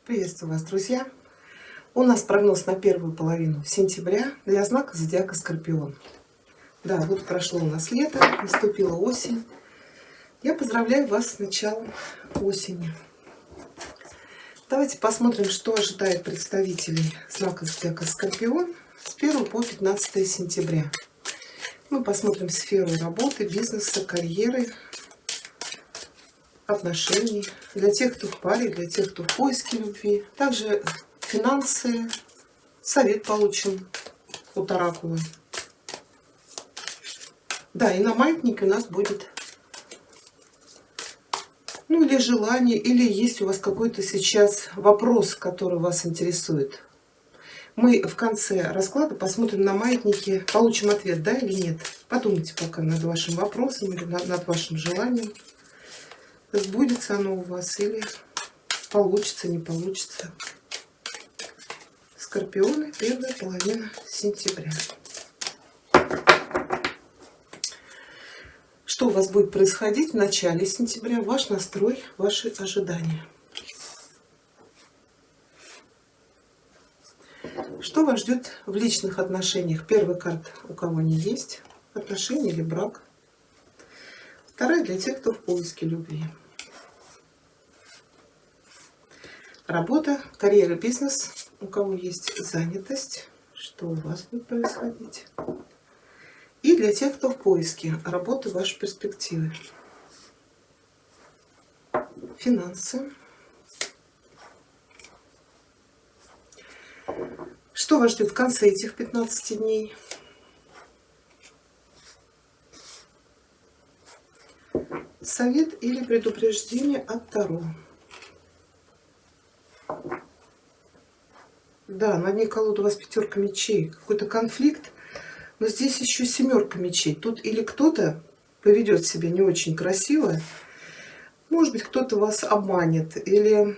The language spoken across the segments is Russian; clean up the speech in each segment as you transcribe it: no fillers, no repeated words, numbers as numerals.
Приветствую вас, друзья! У нас прогноз на первую половину сентября для знака зодиака Скорпион. Да, вот прошло у нас лето, наступила осень. Я поздравляю вас с началом осени. Давайте посмотрим, что ожидает представителей знака зодиака Скорпион с 1 по 15 сентября. Мы посмотрим сферу работы, бизнеса, карьеры, отношений, для тех, кто в паре, для тех, кто в поиске любви. Также финансы, совет получим от оракула. Да, и на маятнике у нас будет, или желание, или есть у вас какой-то сейчас вопрос, который вас интересует. Мы в конце расклада посмотрим на маятнике, получим ответ, да или нет. Подумайте пока над вашим вопросом или над вашим желанием. Сбудется оно у вас или получится, не получится. Скорпионы, первая половина сентября. Что у вас будет происходить в начале сентября? Ваш настрой, ваши ожидания. Что вас ждет в личных отношениях? Первая карта, у кого не есть отношения или брак. Вторая для тех, кто в поиске любви. Работа, карьера, бизнес. У кого есть занятость. Что у вас будет происходить? И для тех, кто в поиске работы, ваши перспективы. Финансы. Что вас ждет в конце этих 15 дней? Совет или предупреждение от Таро. Да, на дне колоды у вас пятерка мечей. Какой-то конфликт. Но здесь еще семерка мечей. Тут или кто-то поведет себя не очень красиво. Может быть, кто-то вас обманет. Или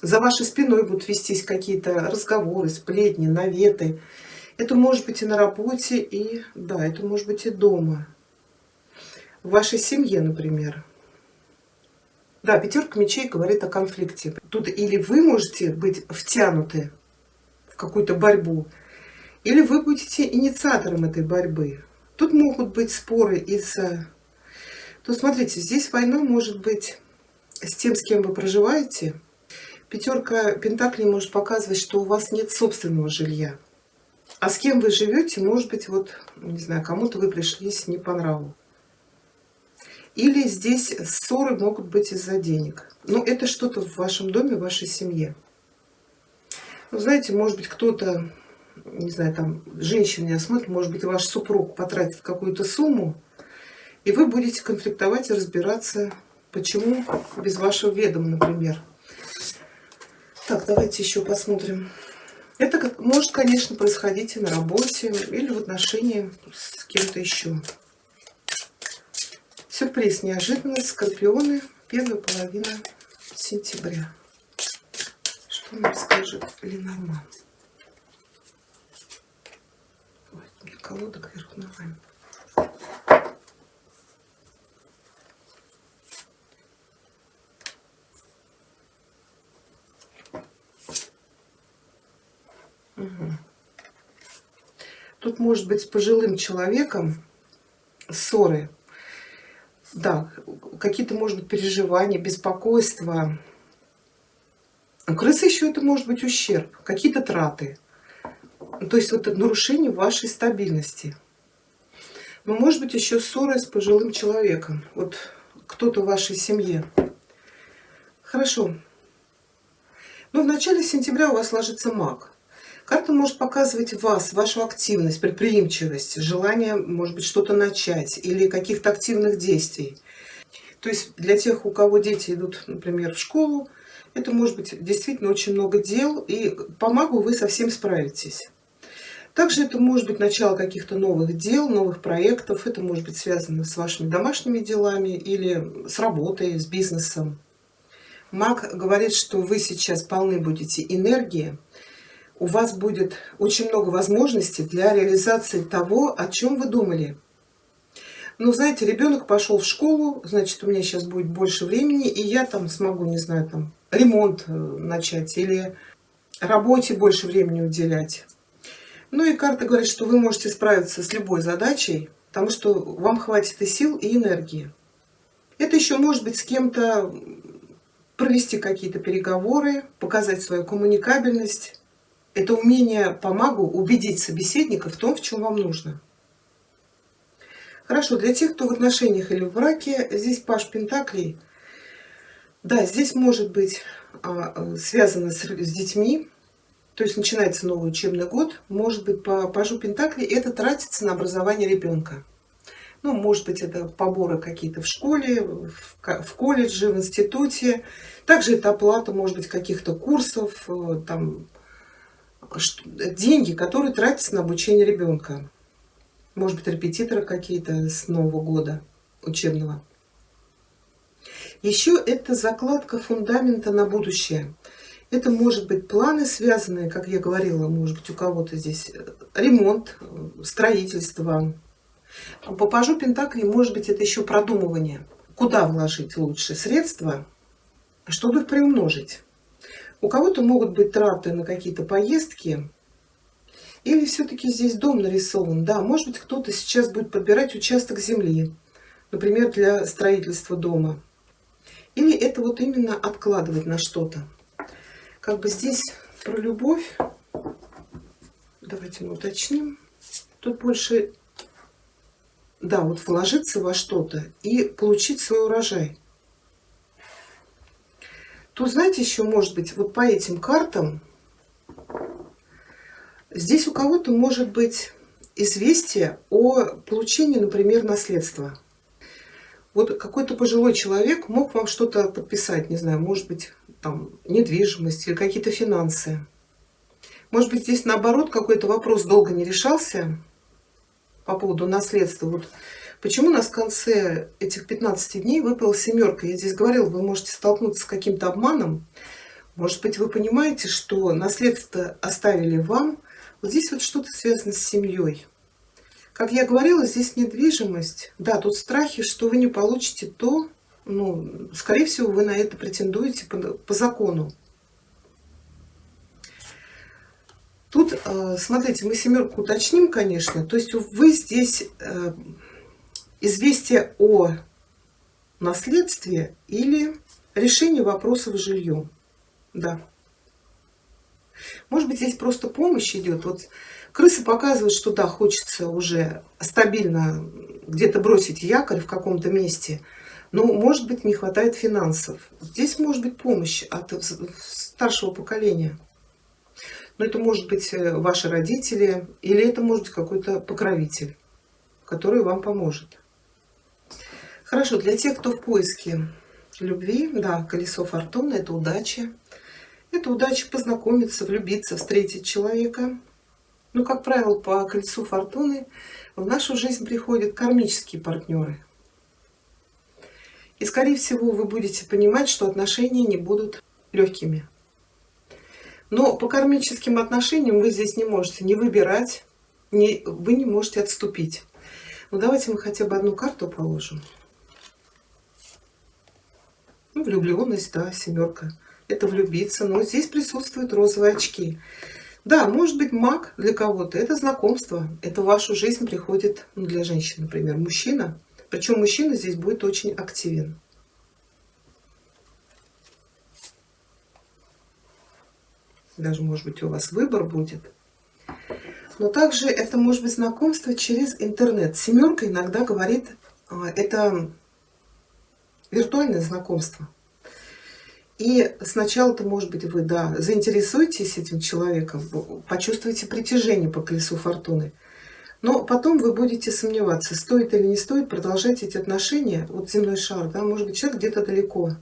за вашей спиной будут вестись какие-то разговоры, сплетни, наветы. Это может быть и на работе, и да, это может быть и дома. В вашей семье, например. Да, пятерка мечей говорит о конфликте. Тут или вы можете быть втянуты в какую-то борьбу, или вы будете инициатором этой борьбы. Тут могут быть споры из-за... Тут смотрите, здесь война может быть с тем, с кем вы проживаете. Пятерка пентаклей может показывать, что у вас нет собственного жилья. А с кем вы живете, может быть, вот, не знаю, кому-то вы пришлись не по нраву. Или здесь ссоры могут быть из-за денег. Но это что-то в вашем доме, в вашей семье. Ну, знаете, может быть, кто-то, не знаю, там, женщина не смотрит, может быть, ваш супруг потратит какую-то сумму, и вы будете конфликтовать и разбираться, почему без вашего ведома, например. Так, давайте еще посмотрим. Это может, конечно, происходить и на работе, или в отношении с кем-то еще. Сюрприз, неожиданность, Скорпионы, первая половина сентября. Что нам скажет Ленорман? Ой, у меня колода кверху ногами. Угу. Тут может быть с пожилым человеком ссоры. Да, какие-то, может быть, переживания, беспокойства. У крысы еще это может быть ущерб, какие-то траты. То есть вот это нарушение вашей стабильности. Но может быть еще ссора с пожилым человеком. Вот кто-то в вашей семье. Хорошо. Но в начале сентября у вас ложится маг. Карта может показывать вас, вашу активность, предприимчивость, желание, может быть, что-то начать или каких-то активных действий. То есть для тех, у кого дети идут, например, в школу, это может быть действительно очень много дел, и по магу вы совсем справитесь. Также это может быть начало каких-то новых дел, новых проектов. Это может быть связано с вашими домашними делами или с работой, с бизнесом. Маг говорит, что вы сейчас полны будете энергии. У вас будет очень много возможностей для реализации того, о чем вы думали. Ну, знаете, ребенок пошел в школу, значит, у меня сейчас будет больше времени, и я там смогу, не знаю, там ремонт начать или работе больше времени уделять. Ну и карта говорит, что вы можете справиться с любой задачей, потому что вам хватит и сил, и энергии. Это еще может быть с кем-то провести какие-то переговоры, показать свою коммуникабельность. Это умение по магу убедить собеседника в том, в чем вам нужно. Хорошо, для тех, кто в отношениях или в браке, здесь паж пентаклей. Да, здесь может быть связано с детьми, то есть начинается новый учебный год, может быть, по пажу пентаклей это тратится на образование ребенка. Ну, может быть, это поборы какие-то в школе, в колледже, в институте. Также это оплата, может быть, каких-то курсов, там, деньги, которые тратятся на обучение ребенка. Может быть, репетиторы какие-то с Нового года учебного. Еще это закладка фундамента на будущее. Это может быть планы, связанные, как я говорила, может быть, у кого-то здесь ремонт, строительство. По пажу пентаклей, может быть, это еще продумывание. Куда вложить лучше средства, чтобы их приумножить. У кого-то могут быть траты на какие-то поездки. Или все-таки здесь дом нарисован. Да, может быть, кто-то сейчас будет подбирать участок земли, например, для строительства дома. Или это вот именно откладывать на что-то. Как бы здесь про любовь. Давайте мы уточним. Тут больше, да, вот вложиться во что-то и получить свой урожай. Тут, знаете, еще может быть, вот по этим картам, здесь у кого-то может быть известие о получении, например, наследства. Вот какой-то пожилой человек мог вам что-то подписать, не знаю, может быть, там, недвижимость или какие-то финансы. Может быть, здесь наоборот какой-то вопрос долго не решался по поводу наследства. Вот почему у нас в конце этих 15 дней выпала семерка? Я здесь говорила, вы можете столкнуться с каким-то обманом. Может быть, вы понимаете, что наследство оставили вам. Вот здесь вот что-то связано с семьей. Как я говорила, здесь недвижимость. Да, тут страхи, что вы не получите то, ну, скорее всего, вы на это претендуете по закону. Тут, смотрите, мы семерку уточним, конечно. То есть вы здесь известие о наследстве или решении вопросов с жильем. Да. Может быть, здесь просто помощь идет. Вот крысы показывают, что да, хочется уже стабильно где-то бросить якорь в каком-то месте, но, может быть, не хватает финансов. Здесь может быть помощь от старшего поколения. Но это может быть ваши родители, или это может быть какой-то покровитель, который вам поможет. Хорошо, для тех, кто в поиске любви, да, колесо фортуны – это удача. Это удача познакомиться, влюбиться, встретить человека. Но, как правило, по колесу фортуны в нашу жизнь приходят кармические партнеры. И, скорее всего, вы будете понимать, что отношения не будут легкими. Но по кармическим отношениям вы здесь не можете не выбирать, вы не можете отступить. Ну, давайте мы хотя бы одну карту положим. Ну, влюбленность, да, семерка. Это влюбиться, но здесь присутствуют розовые очки. Да, может быть, маг для кого-то. Это знакомство. Это в вашу жизнь приходит, ну, для женщин, например, мужчина. Причем мужчина здесь будет очень активен. Даже, может быть, у вас выбор будет. Но также это может быть знакомство через интернет. Семерка иногда говорит, это виртуальное знакомство. И сначала, это может быть, вы, да, заинтересуетесь этим человеком, почувствуете притяжение по колесу фортуны. Но потом вы будете сомневаться, стоит или не стоит продолжать эти отношения. Вот земной шар, да, может быть, человек где-то далеко.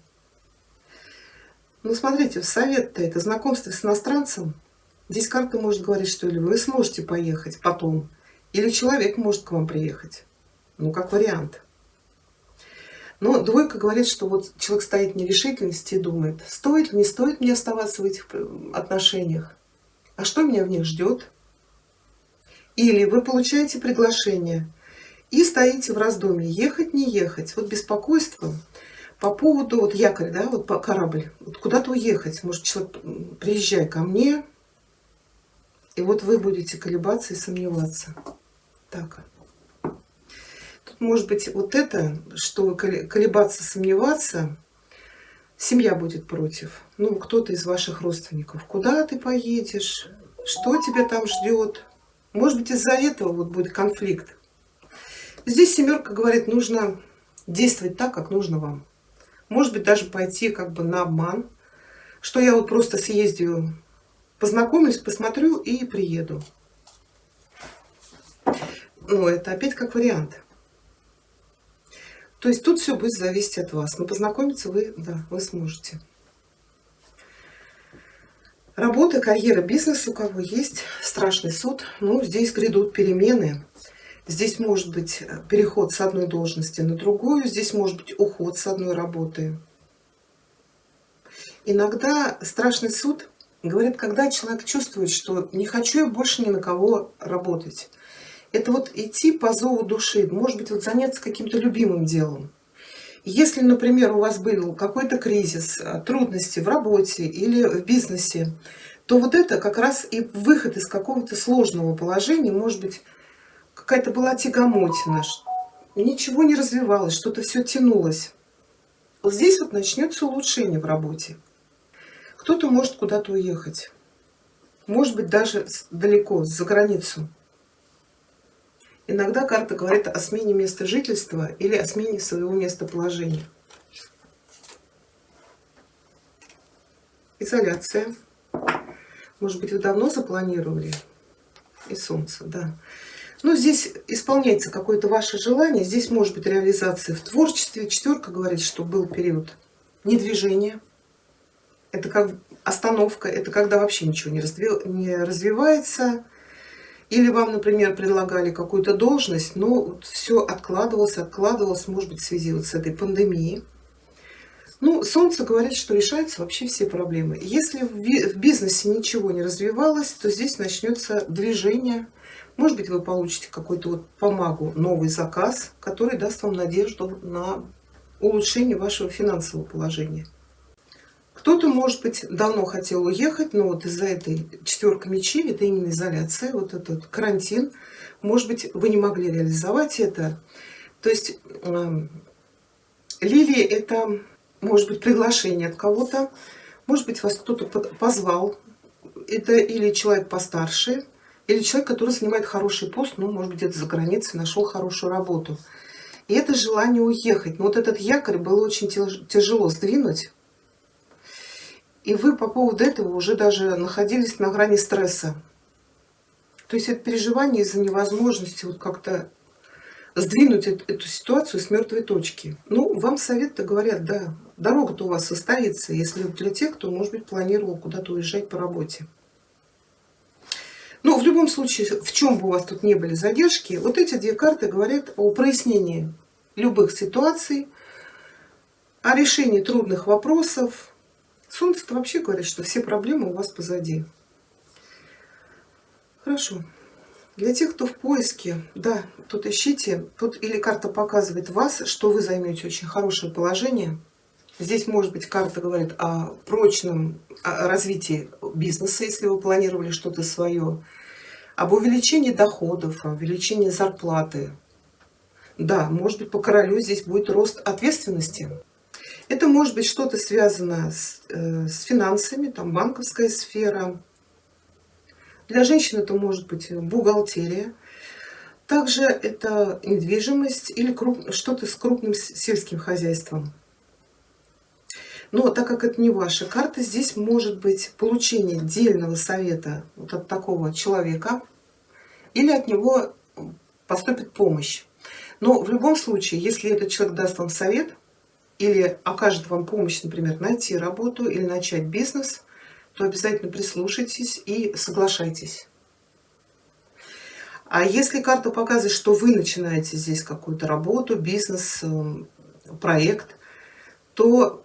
Но смотрите, совет-то это знакомство с иностранцем. Здесь карта может говорить, что или вы сможете поехать потом, или человек может к вам приехать. Ну, как вариант. Но двойка говорит, что вот человек стоит в нерешительности и думает, стоит ли, не стоит мне оставаться в этих отношениях, а что меня в них ждет. Или вы получаете приглашение, И стоите в раздумье, ехать, не ехать. Вот беспокойство по поводу, вот якорь, да, вот по корабль, вот куда-то уехать. Может, человек, приезжай ко мне, и вот вы будете колебаться и сомневаться. Так. Тут может быть вот это, что вы колебаться, сомневаться, семья будет против. Ну, кто-то из ваших родственников. Куда ты поедешь? Что тебя там ждет? Может быть, из-за этого вот будет конфликт. Здесь семерка говорит, нужно действовать так, как нужно вам. Может быть, даже пойти как бы на обман, что я вот просто съездию, познакомлюсь, посмотрю и приеду. Ну, это опять как вариант. То есть тут все будет зависеть от вас. Но познакомиться вы, да, вы сможете. Работа, карьера, бизнес, у кого есть страшный суд, ну, здесь грядут перемены. Здесь может быть переход с одной должности на другую, здесь может быть уход с одной работы. Иногда страшный суд говорит, когда человек чувствует, что не хочу я больше ни на кого работать. Это вот идти по зову души, может быть, вот заняться каким-то любимым делом. Если, например, у вас был какой-то кризис, трудности в работе или в бизнесе, то вот это как раз и выход из какого-то сложного положения, может быть, какая-то была тягомотина, ничего не развивалось, что-то все тянулось. Вот здесь вот начнется улучшение в работе. Кто-то может куда-то уехать, может быть, даже далеко, за границу. Иногда карта говорит о смене места жительства или о смене своего местоположения. Изоляция. Может быть, вы давно запланировали? И солнце, да. Но здесь исполняется какое-то ваше желание. Здесь может быть реализация в творчестве. Четверка говорит, что был период недвижения. Это как остановка. Это когда вообще ничего не развивается. Или вам, например, предлагали какую-то должность, но все откладывалось, может быть, в связи вот с этой пандемией. Ну, солнце говорит, что решаются вообще все проблемы. Если в бизнесе ничего не развивалось, то здесь начнется движение. Может быть, вы получите какую-то вот помогу, новый заказ, который даст вам надежду на улучшение вашего финансового положения. Кто-то, может быть, давно хотел уехать, но вот из-за этой четверка мечей, это именно изоляция, вот этот карантин, может быть, вы не могли реализовать это. То есть лилии — это, может быть, приглашение от кого-то, может быть, вас кто-то позвал, это или человек постарше, или человек, который занимает хороший пост, ну, может быть, где-то за границей нашел хорошую работу. И это желание уехать. Но вот этот якорь было очень тяжело сдвинуть. И вы по поводу этого уже даже находились на грани стресса. То есть это переживание из-за невозможности вот как-то сдвинуть эту ситуацию с мертвой точки. Ну, вам совет-то говорят, да, дорога-то у вас состоится, если для тех, кто, может быть, планировал куда-то уезжать по работе. Но в любом случае, в чем бы у вас тут не были задержки, вот эти две карты говорят о прояснении любых ситуаций, о решении трудных вопросов. Солнце-то вообще говорит, что все проблемы у вас позади. Хорошо. Для тех, кто в поиске, да, тут ищите. Тут или карта показывает вас, что вы займете очень хорошее положение. Здесь, может быть, карта говорит о прочном развитии бизнеса, если вы планировали что-то свое, об увеличении доходов, о увеличении зарплаты. Да, может быть, по королю здесь будет рост ответственности. Это может быть что-то связано с финансами, там банковская сфера. Для женщин это может быть бухгалтерия. Также это недвижимость или что-то с крупным сельским хозяйством. Но так как это не ваша карта, здесь может быть получение дельного совета вот от такого человека, или от него поступит помощь. Но в любом случае, если этот человек даст вам совет, или окажет вам помощь, например, найти работу или начать бизнес, то обязательно прислушайтесь и соглашайтесь. А если карта показывает, что вы начинаете здесь какую-то работу, бизнес, проект, то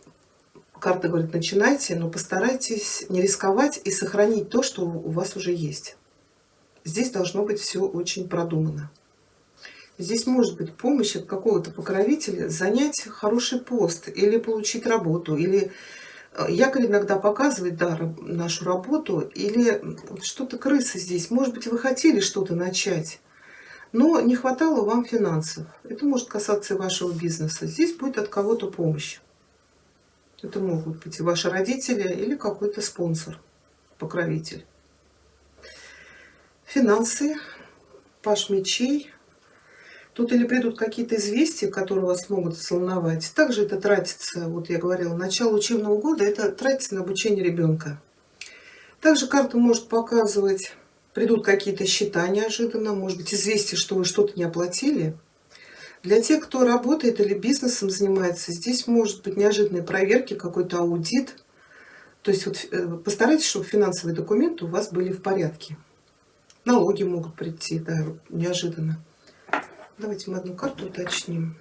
карта говорит, начинайте, но постарайтесь не рисковать и сохранить то, что у вас уже есть. Здесь должно быть все очень продумано. Здесь может быть помощь от какого-то покровителя занять хороший пост или получить работу, или якорь иногда показывает, да, нашу работу, или вот что-то крыса здесь. Может быть, вы хотели что-то начать, но не хватало вам финансов. Это может касаться и вашего бизнеса. Здесь будет от кого-то помощь. Это могут быть и ваши родители или какой-то спонсор, покровитель. Финансы, паж мечей. Тут или придут какие-то известия, которые вас могут взволновать. Также это тратится, вот я говорила, начало учебного года, это тратится на обучение ребенка. Также карта может показывать, придут какие-то счета неожиданно, может быть известие, что вы что-то не оплатили. Для тех, кто работает или бизнесом занимается, здесь может быть неожиданные проверки, какой-то аудит. То есть вот, постарайтесь, чтобы финансовые документы у вас были в порядке. Налоги могут прийти, да, неожиданно. Давайте мы одну карту уточним.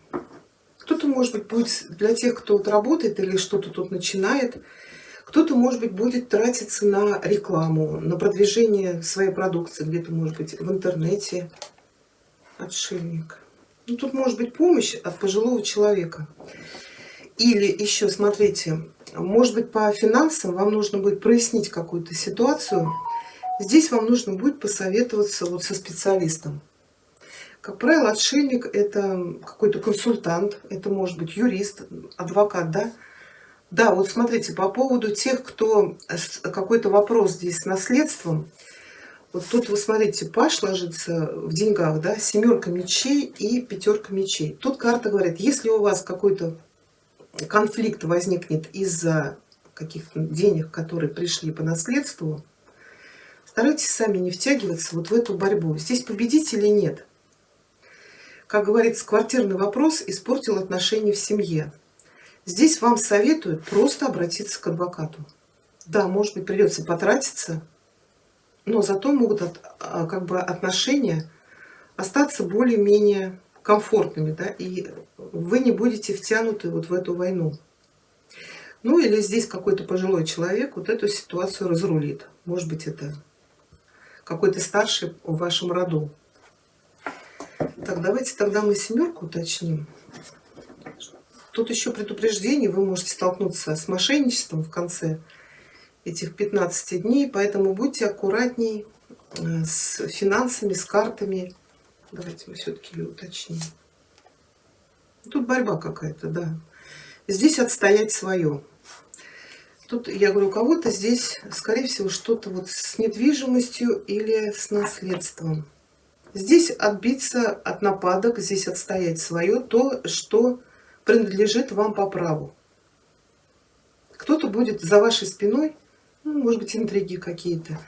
Кто-то, может быть, будет для тех, кто вот работает или что-то тут начинает, кто-то, может быть, будет тратиться на рекламу, на продвижение своей продукции, где-то, может быть, в интернете. Отшельник. Ну, тут может быть помощь от пожилого человека. Или еще, смотрите, может быть, по финансам вам нужно будет прояснить какую-то ситуацию. Здесь вам нужно будет посоветоваться вот со специалистом. Как правило, отшельник – это какой-то консультант, это может быть юрист, адвокат, да? Да, вот смотрите, по поводу тех, кто какой-то вопрос здесь с наследством, вот тут вы смотрите, паж ложится в деньгах, да, 7 мечей и 5 мечей. Тут карта говорит, если у вас какой-то конфликт возникнет из-за каких-то денег, которые пришли по наследству, старайтесь сами не втягиваться вот в эту борьбу. Здесь победителей нет. Как говорится, квартирный вопрос испортил отношения в семье. Здесь вам советуют просто обратиться к адвокату. Да, может быть, придется потратиться, но зато могут как бы отношения остаться более-менее комфортными, да, и вы не будете втянуты вот в эту войну. Ну или здесь какой-то пожилой человек вот эту ситуацию разрулит. Может быть, это какой-то старший в вашем роду. Так, давайте тогда мы 7 уточним. Тут еще предупреждение, вы можете столкнуться с мошенничеством в конце этих 15 дней, поэтому будьте аккуратней с финансами, с картами. Давайте мы все-таки ее уточним. Тут борьба какая-то, да. Здесь отстоять свое. Тут, я говорю, у кого-то здесь, скорее всего, что-то вот с недвижимостью или с наследством. Здесь отбиться от нападок, здесь отстоять свое, то, что принадлежит вам по праву. Кто-то будет за вашей спиной, ну, может быть, интриги какие-то.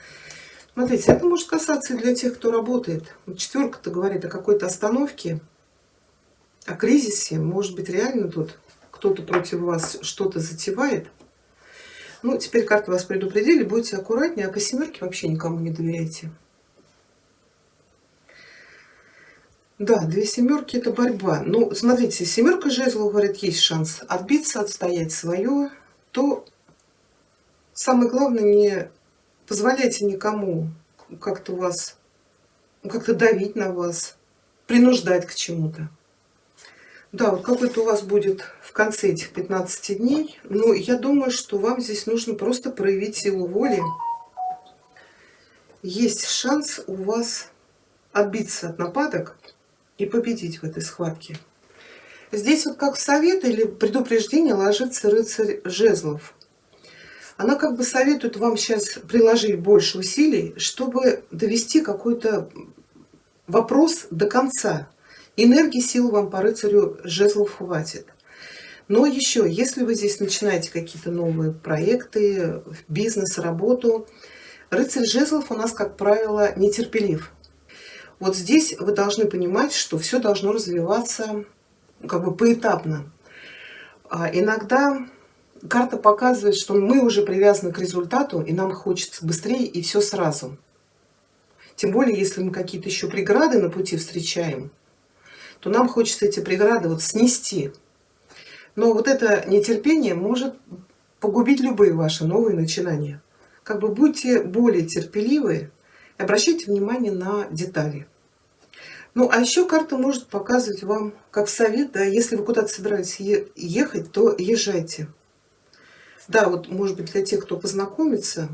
Смотрите, это может касаться и для тех, кто работает. Вот 4-то говорит о какой-то остановке, о кризисе. Может быть, реально тут кто-то против вас что-то затевает. Ну, теперь карты вас предупредили, будьте аккуратнее, а по 7 вообще никому не доверяйте. Да, 2 семерки – это борьба. Ну, смотрите, 7 жезлов, говорит, есть шанс отбиться, отстоять свое. То самое главное, не позволяйте никому как-то вас, как-то давить на вас, принуждать к чему-то. Да, вот какой-то у вас будет в конце этих 15 дней. Но я думаю, что вам здесь нужно просто проявить силу воли. Есть шанс у вас отбиться от нападок и победить в этой схватке. Здесь вот как совет или предупреждение ложится рыцарь жезлов. Она как бы советует вам сейчас приложить больше усилий, чтобы довести какой-то вопрос до конца. Энергии, сил вам по рыцарю жезлов хватит. Но еще, если вы здесь начинаете какие-то новые проекты, бизнес, работу, рыцарь жезлов у нас, как правило, нетерпелив. Вот здесь вы должны понимать, что все должно развиваться как бы поэтапно. А иногда карта показывает, что мы уже привязаны к результату, и нам хочется быстрее и все сразу. Тем более, если мы какие-то еще преграды на пути встречаем, то нам хочется эти преграды вот снести. Но вот это нетерпение может погубить любые ваши новые начинания. Как бы будьте более терпеливы и обращайте внимание на детали. Ну, а еще карта может показывать вам, как совет, да, если вы куда-то собираетесь ехать, то езжайте. Да, вот, может быть, для тех, кто познакомится,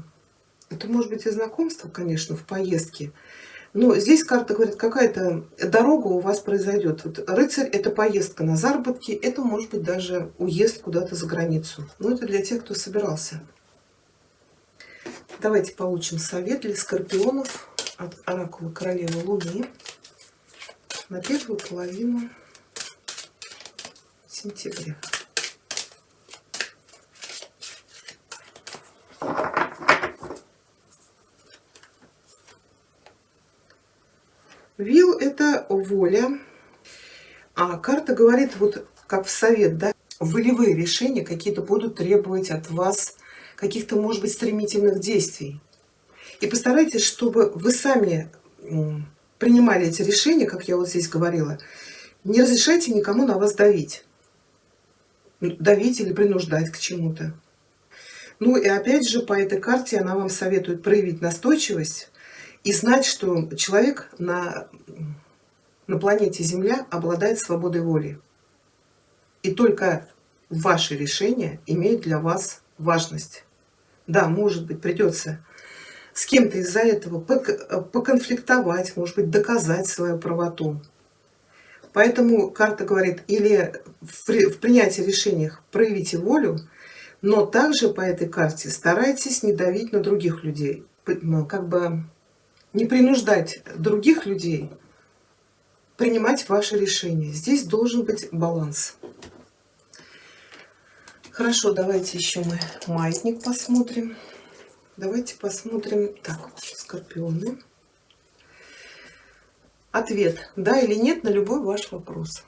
это может быть и знакомство, конечно, в поездке. Но здесь карта говорит, какая-то дорога у вас произойдет. Вот рыцарь — это поездка на заработки, это может быть даже уезд куда-то за границу. Но это для тех, кто собирался. Давайте получим совет для скорпионов от оракула Королевы Луны на первую половину сентября. Вил — это воля, а карта говорит, вот как в совет, да, волевые решения какие-то будут требовать от вас каких-то, может быть, стремительных действий. И постарайтесь, чтобы вы сами принимали эти решения, как я вот здесь говорила. Не разрешайте никому на вас давить. Давить или принуждать к чему-то. Ну и опять же, по этой карте она вам советует проявить настойчивость и знать, что человек на планете Земля обладает свободой воли. И только ваши решения имеют для вас важность. Да, может быть, придется с кем-то из-за этого поконфликтовать, может быть, доказать свою правоту. Поэтому карта говорит, или в принятии решений проявите волю, но также по этой карте старайтесь не давить на других людей, как бы не принуждать других людей принимать ваши решения. Здесь должен быть баланс. Хорошо, давайте еще мы маятник посмотрим. Давайте посмотрим. Так, скорпионы. Ответ: да или нет на любой ваш вопрос.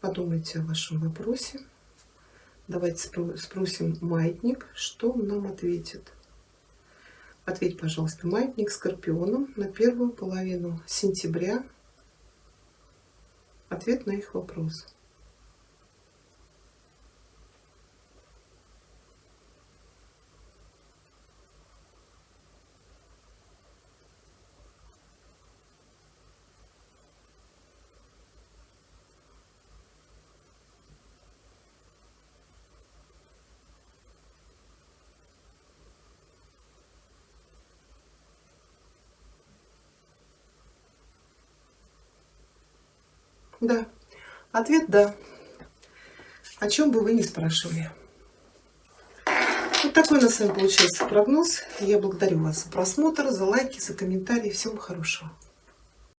Подумайте о вашем вопросе. Давайте спросим маятник, что он нам ответит. Ответь, пожалуйста, маятник скорпионам на первую половину сентября. Ответ на их вопрос. Да. Ответ да. О чем бы вы ни спрашивали. Вот такой у нас с вами получился прогноз. Я благодарю вас за просмотр, за лайки, за комментарии. Всего хорошего.